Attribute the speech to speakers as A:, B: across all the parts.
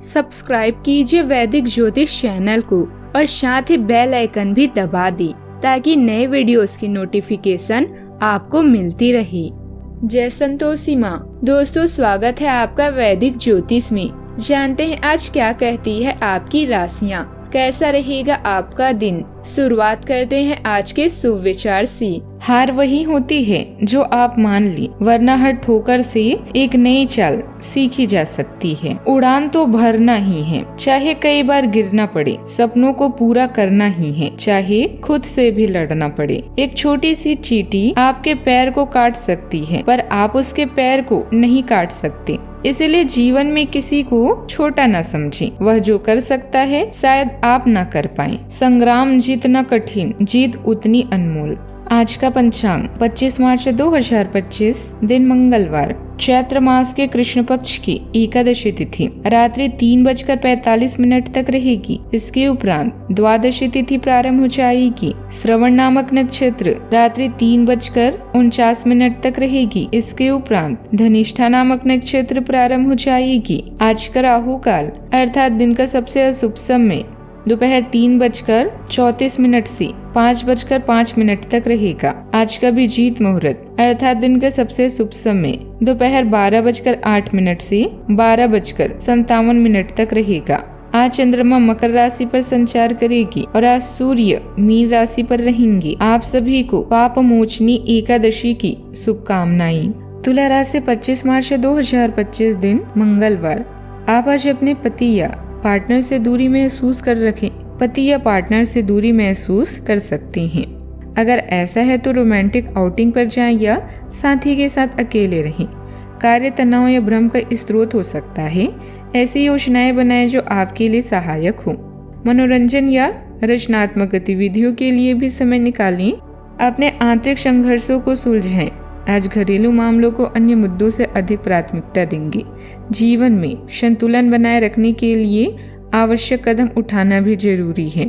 A: Subscribe कीजिए वैदिक ज्योतिष चैनल को और साथ ही बेल आइकन भी दबा दी ताकि नए वीडियोस की नोटिफिकेशन आपको मिलती रहे। जय संतोषी माँ। दोस्तों, स्वागत है आपका वैदिक ज्योतिष में। जानते हैं आज क्या कहती है आपकी राशियाँ, कैसा रहेगा आपका दिन। शुरुआत करते हैं आज के शुभ विचार से। हार वही होती है जो आप मान ली, वरना हर ठोकर से एक नई चाल सीखी जा सकती है। उड़ान तो भरना ही है, चाहे कई बार गिरना पड़े। सपनों को पूरा करना ही है, चाहे खुद से भी लड़ना पड़े। एक छोटी सी चींटी आपके पैर को काट सकती है, पर आप उसके पैर को नहीं काट सकते। इसलिए जीवन में किसी को छोटा न समझें। वह जो कर सकता है शायद आप न कर पाए। संग्राम जितना कठिन, जीत उतनी अनमोल। आज का पंचांग 25 मार्च 2025, दिन मंगलवार, चैत्र मास के कृष्ण पक्ष की एकादशी तिथि रात्रि 3:45 तक रहेगी। इसके उपरांत द्वादशी तिथि प्रारंभ हो जाएगी। श्रवण नामक नक्षत्र रात्रि 3:49 तक रहेगी। इसके उपरांत धनिष्ठा नामक नक्षत्र प्रारंभ हो जाएगी। आज का राहु काल अर्थात दिन का सबसे अशुभ समय दोपहर 3:34 से 5:05 तक रहेगा। आज का अभिजीत मुहूर्त अर्थात दिन का सबसे शुभ समय दोपहर 12:08 से 12:57 तक रहेगा। आज चंद्रमा मकर राशि पर संचार करेगी और आज सूर्य मीन राशि पर रहेंगे। आप सभी को पाप मोचनी एकादशी की शुभकामनाएं। तुला राशि 25 मार्च 2025, दिन मंगलवार। आप आज अपने पति या पार्टनर से दूरी महसूस कर रखें। पति या पार्टनर से दूरी महसूस कर सकती हैं। अगर ऐसा है तो रोमांटिक आउटिंग पर जाएं या साथी के साथ अकेले रहें। कार्य तनाव या भ्रम का स्रोत हो सकता है। ऐसी योजनाएं बनाएं जो आपके लिए सहायक हो। मनोरंजन या रचनात्मक गतिविधियों के लिए भी समय निकालें। अपने आंतरिक संघर्षों को सुलझाएं। आज घरेलू मामलों को अन्य मुद्दों से अधिक प्राथमिकता देंगे। जीवन में संतुलन बनाए रखने के लिए आवश्यक कदम उठाना भी जरूरी है।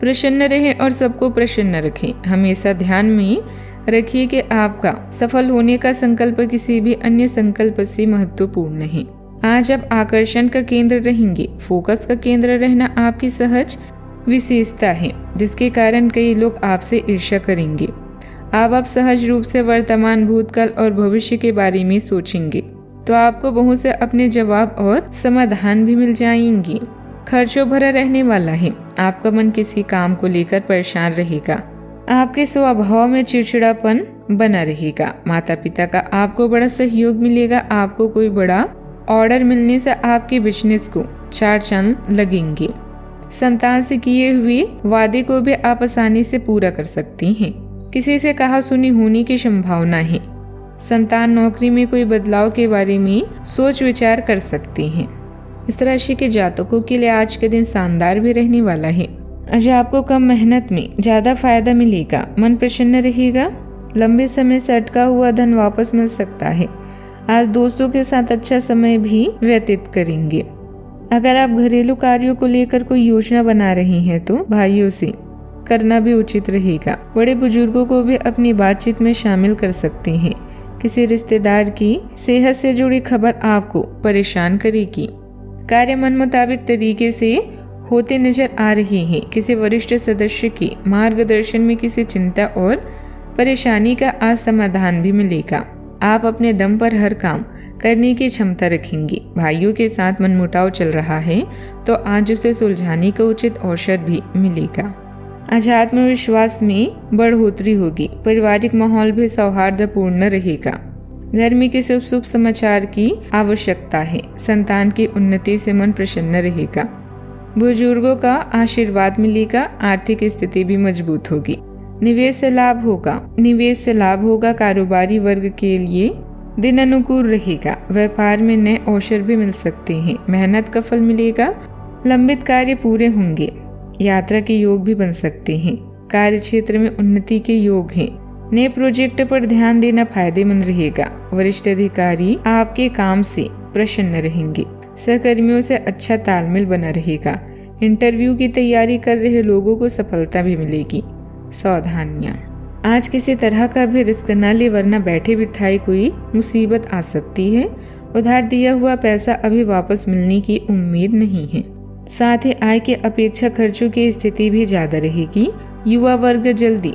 A: प्रसन्न रहें और सबको प्रसन्न रखें। हमेशा ध्यान में रखिए कि आपका सफल होने का संकल्प किसी भी अन्य संकल्प से महत्वपूर्ण है। आज आप आकर्षण का केंद्र रहेंगे। फोकस का केंद्र रहना आपकी सहज विशेषता है, जिसके कारण कई लोग आपसे ईर्ष्या करेंगे। आप सहज रूप से वर्तमान, भूतकाल और भविष्य के बारे में सोचेंगे तो आपको बहुत से अपने जवाब और समाधान भी मिल जाएंगे। खर्चों भरा रहने वाला है। आपका मन किसी काम को लेकर परेशान रहेगा। आपके स्वभाव में चिड़चिड़ापन बना रहेगा। माता पिता का आपको बड़ा सहयोग मिलेगा। आपको कोई बड़ा ऑर्डर मिलने से आपके बिजनेस को चार चांद लगेंगे। संतान से किए हुए वादे को भी आप आसानी से पूरा कर सकती हैं। किसी से कहा सुनी होने की संभावना है। संतान नौकरी में कोई बदलाव के बारे में सोच विचार कर सकते हैं। इस राशि के जातकों के लिए आज के दिन शानदार भी रहने वाला है। आज आपको कम मेहनत में ज्यादा फायदा मिलेगा। मन प्रसन्न रहेगा। लंबे समय से अटका हुआ धन वापस मिल सकता है। आज दोस्तों के साथ अच्छा समय भी व्यतीत करेंगे। अगर आप घरेलू कार्यों को लेकर कोई योजना बना रहे हैं तो भाइयों से करना भी उचित रहेगा। बड़े बुजुर्गों को भी अपनी बातचीत में शामिल कर सकते हैं। किसी रिश्तेदार की सेहत से जुड़ी खबर आपको परेशान करेगी। कार्य मन मुताबिक तरीके से होते नजर आ रहे हैं। किसी वरिष्ठ सदस्य के मार्गदर्शन में किसी चिंता और परेशानी का आज समाधान भी मिलेगा। आप अपने दम पर हर काम करने की क्षमता रखेंगे। भाइयों के साथ मनमुटाव चल रहा है तो आज उसे सुलझाने का उचित अवसर भी मिलेगा। आज आत्मविश्वास में बढ़ोतरी होगी। पारिवारिक माहौल भी सौहार्दपूर्ण रहेगा। घर में किसी शुभ समाचार की आवश्यकता है। संतान की उन्नति से मन प्रसन्न रहेगा। बुजुर्गों का आशीर्वाद मिलेगा। आर्थिक स्थिति भी मजबूत होगी। निवेश से लाभ होगा। कारोबारी वर्ग के लिए दिन अनुकूल रहेगा। व्यापार में नए अवसर भी मिल सकते हैं। मेहनत का फल मिलेगा। लंबित कार्य पूरे होंगे। यात्रा के योग भी बन सकते हैं। कार्य क्षेत्र में उन्नति के योग हैं। नए प्रोजेक्ट पर ध्यान देना फायदेमंद रहेगा। वरिष्ठ अधिकारी आपके काम से प्रसन्न रहेंगे। सहकर्मियों से अच्छा तालमेल बना रहेगा। इंटरव्यू की तैयारी कर रहे लोगों को सफलता भी मिलेगी। सावधानियां। आज किसी तरह का भी रिस्क न ले, वरना बैठे बिठाए कोई मुसीबत आ सकती है। उधार दिया हुआ पैसा अभी वापस मिलने की उम्मीद नहीं है। साथ ही आय के अपेक्षा खर्चों की स्थिति भी ज्यादा रहेगी। युवा वर्ग जल्दी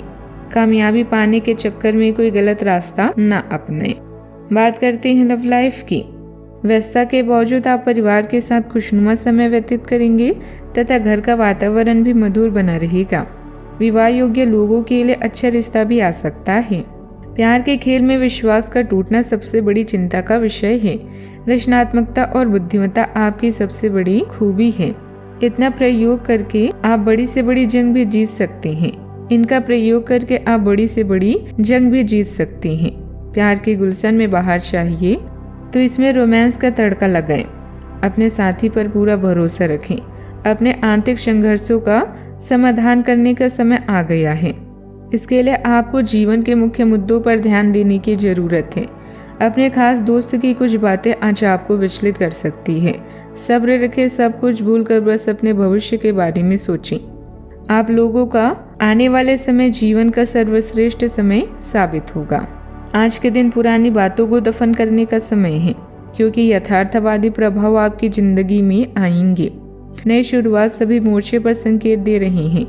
A: कामयाबी पाने के चक्कर में कोई गलत रास्ता न अपनाए। बात करते हैं लव लाइफ की। व्यस्तता के बावजूद आप परिवार के साथ खुशनुमा समय व्यतीत करेंगे तथा घर का वातावरण भी मधुर बना रहेगा। विवाह योग्य लोगों के लिए अच्छा रिश्ता भी आ सकता है। प्यार के खेल में विश्वास का टूटना सबसे बड़ी चिंता का विषय है। रचनात्मकता और बुद्धिमत्ता आपकी सबसे बड़ी खूबी है। इतना प्रयोग करके आप बड़ी से बड़ी जंग भी जीत सकते हैं। इनका प्रयोग करके आप बड़ी से बड़ी जंग भी जीत सकते हैं। प्यार के गुलशन में बाहर चाहिए तो इसमें रोमांस का तड़का लगाएं। अपने साथी पर पूरा भरोसा रखें। अपने आंतरिक संघर्षों का समाधान करने का समय आ गया है। इसके लिए आपको जीवन के मुख्य मुद्दों पर ध्यान देने की जरूरत है। अपने खास दोस्त की कुछ बातें आज आपको विचलित कर सकती है। सब्र रखें, सब कुछ भूलकर बस अपने भविष्य के बारे में सोचें। आप लोगों का आने वाले समय जीवन का सर्वश्रेष्ठ समय साबित होगा। आज के दिन पुरानी बातों को दफन करने का समय है, क्योंकि यथार्थवादी प्रभाव आपकी जिंदगी में आएंगे। नई शुरुआत सभी मोर्चे पर संकेत दे रहे हैं।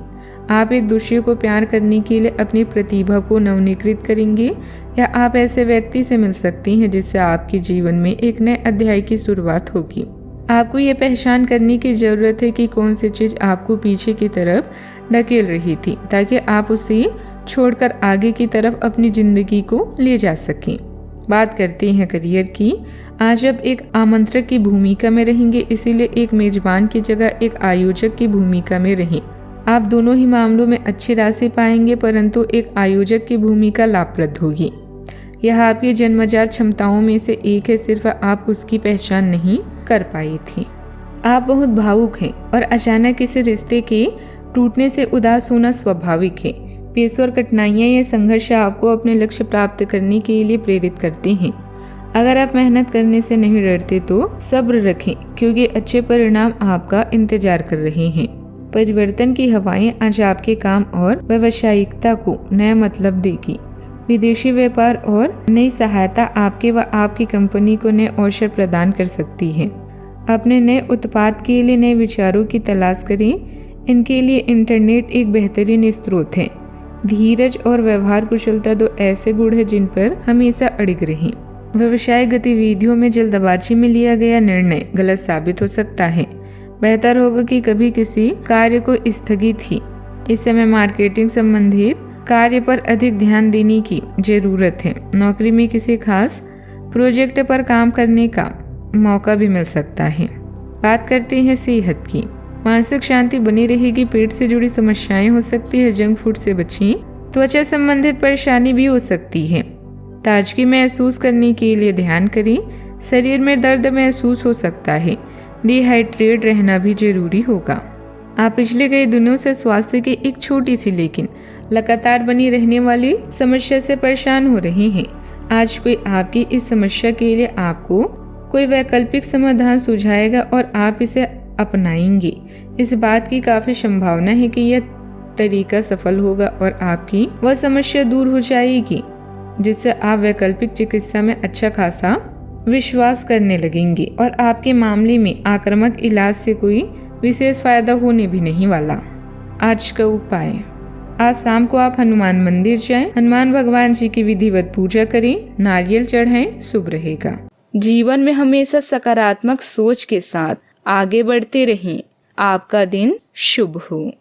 A: आप एक दूसरे को प्यार करने के लिए अपनी प्रतिभा को नवीनीकृत करेंगे, या आप ऐसे व्यक्ति से मिल सकती हैं जिससे आपके जीवन में एक नए अध्याय की शुरुआत होगी। आपको ये पहचान करने की जरूरत है कि कौन सी चीज आपको पीछे की तरफ ढकेल रही थी, ताकि आप उसे छोड़कर आगे की तरफ अपनी जिंदगी को ले जा सकें। बात करते हैं करियर की। आज आप एक आमंत्रक की भूमिका में रहेंगे, इसीलिए एक मेजबान की जगह एक आयोजक की भूमिका में रहें। आप दोनों ही मामलों में अच्छी राशि पाएंगे, परंतु एक आयोजक की भूमिका लाभप्रद होगी। यह आपकी जन्मजात क्षमताओं में से एक है, सिर्फ आप उसकी पहचान नहीं कर पाई थी। आप बहुत भावुक हैं और अचानक किसी रिश्ते के टूटने से उदास होना स्वाभाविक है। पेशे और कठिनाइयाँ या संघर्ष आपको अपने लक्ष्य प्राप्त करने के लिए प्रेरित करते हैं। अगर आप मेहनत करने से नहीं डरते तो सब्र रखें, क्योंकि अच्छे परिणाम आपका इंतजार कर रहे हैं। परिवर्तन की हवाएं आज आपके काम और व्यावसायिकता को नया मतलब देगी। विदेशी व्यापार और नई सहायता आपके व आपकी कंपनी को नए अवसर प्रदान कर सकती है। अपने नए उत्पाद के लिए नए विचारों की तलाश करें। इनके लिए इंटरनेट एक बेहतरीन स्रोत है। धीरज और व्यवहार कुशलता दो ऐसे गुण हैं जिन पर हमेशा अड़िग रहें। व्यवसाय गतिविधियों में जल्दबाजी में लिया गया निर्णय गलत साबित हो सकता है। बेहतर होगा कि कभी किसी कार्य को स्थगित ही। इस समय मार्केटिंग संबंधित कार्य पर अधिक ध्यान देने की जरूरत है। नौकरी में किसी खास प्रोजेक्ट पर काम करने का मौका भी मिल सकता है। बात करते हैं सेहत की। मानसिक शांति बनी रहेगी। पेट से जुड़ी समस्याएं हो सकती है, जंक फूड से बचें। त्वचा संबंधित परेशानी भी हो सकती है। ताजगी महसूस करने के लिए ध्यान करें। शरीर में दर्द महसूस हो सकता है। डिहाइड्रेट रहना भी जरूरी होगा। आप पिछले कई दिनों से स्वास्थ्य की एक छोटी सी लेकिन लगातार बनी रहने वाली समस्या से परेशान हो रहे हैं। आज कोई आपकी इस समस्या के लिए आपको कोई वैकल्पिक समाधान सुझाएगा और आप इसे अपनाएंगे। इस बात की काफी संभावना है कि यह तरीका सफल होगा और आपकी वह समस्या दूर हो जाएगी, जिससे आप वैकल्पिक चिकित्सा में अच्छा खासा विश्वास करने लगेंगे और आपके मामले में आक्रामक इलाज से कोई विशेष फायदा होने भी नहीं वाला। आज का उपाय। आज शाम को आप हनुमान मंदिर जाएं, हनुमान भगवान जी की विधिवत पूजा करें, नारियल चढ़ाएं, शुभ रहेगा। जीवन में हमेशा सकारात्मक सोच के साथ आगे बढ़ते रहें। आपका दिन शुभ हो।